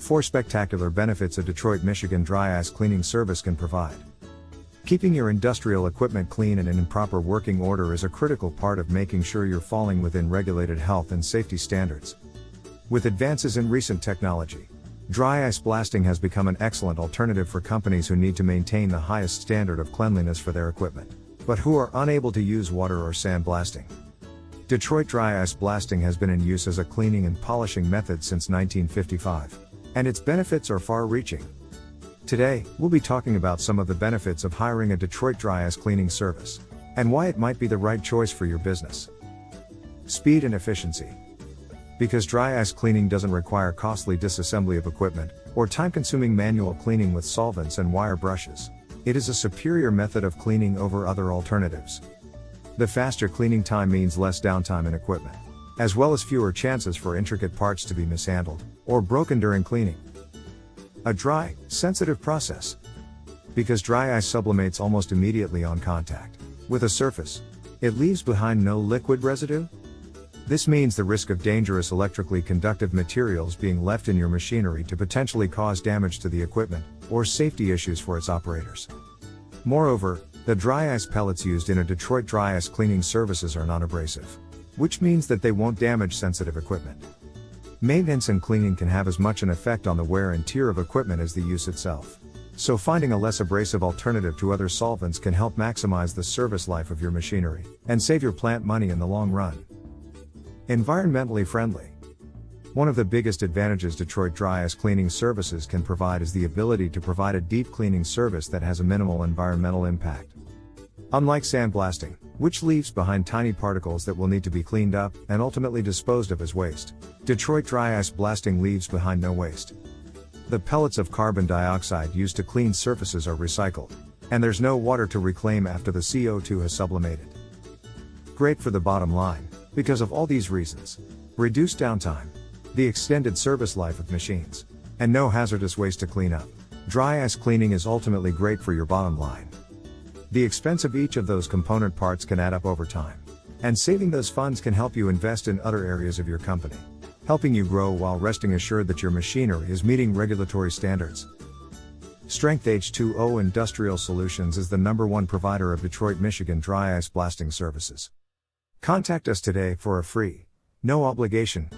4 spectacular benefits a Detroit, Michigan dry ice cleaning service can provide. Keeping your industrial equipment clean and in proper working order is a critical part of making sure you're falling within regulated health and safety standards. With advances in recent technology, dry ice blasting has become an excellent alternative for companies who need to maintain the highest standard of cleanliness for their equipment, but who are unable to use water or sand blasting. Detroit dry ice blasting has been in use as a cleaning and polishing method since 1955, and its benefits are far-reaching. Today, we'll be talking about some of the benefits of hiring a Detroit dry ice cleaning service, and why it might be the right choice for your business. Speed and efficiency. Because dry ice cleaning doesn't require costly disassembly of equipment, or time-consuming manual cleaning with solvents and wire brushes, it is a superior method of cleaning over other alternatives. The faster cleaning time means less downtime in equipment, as well as fewer chances for intricate parts to be mishandled or broken during cleaning. A dry, sensitive process. Because dry ice sublimates almost immediately on contact with a surface, it leaves behind no liquid residue. This means the risk of dangerous electrically conductive materials being left in your machinery to potentially cause damage to the equipment, or safety issues for its operators. Moreover, the dry ice pellets used in a Detroit dry ice cleaning services are non-abrasive, which means that they won't damage sensitive equipment. Maintenance and cleaning can have as much an effect on the wear and tear of equipment as the use itself. So finding a less abrasive alternative to other solvents can help maximize the service life of your machinery, and save your plant money in the long run. Environmentally friendly. One of the biggest advantages Detroit dry ice cleaning services can provide is the ability to provide a deep cleaning service that has a minimal environmental impact. Unlike sandblasting, which leaves behind tiny particles that will need to be cleaned up and ultimately disposed of as waste, Detroit dry ice blasting leaves behind no waste. The pellets of carbon dioxide used to clean surfaces are recycled, and there's no water to reclaim after the CO2 has sublimated. Great for the bottom line, because of all these reasons: reduced downtime, the extended service life of machines, and no hazardous waste to clean up. Dry ice cleaning is ultimately great for your bottom line. The expense of each of those component parts can add up over time, and saving those funds can help you invest in other areas of your company, helping you grow while resting assured that your machinery is meeting regulatory standards. Strength H2O Industrial Solutions is the #1 provider of Detroit, Michigan dry ice blasting services. Contact us today for a free, no obligation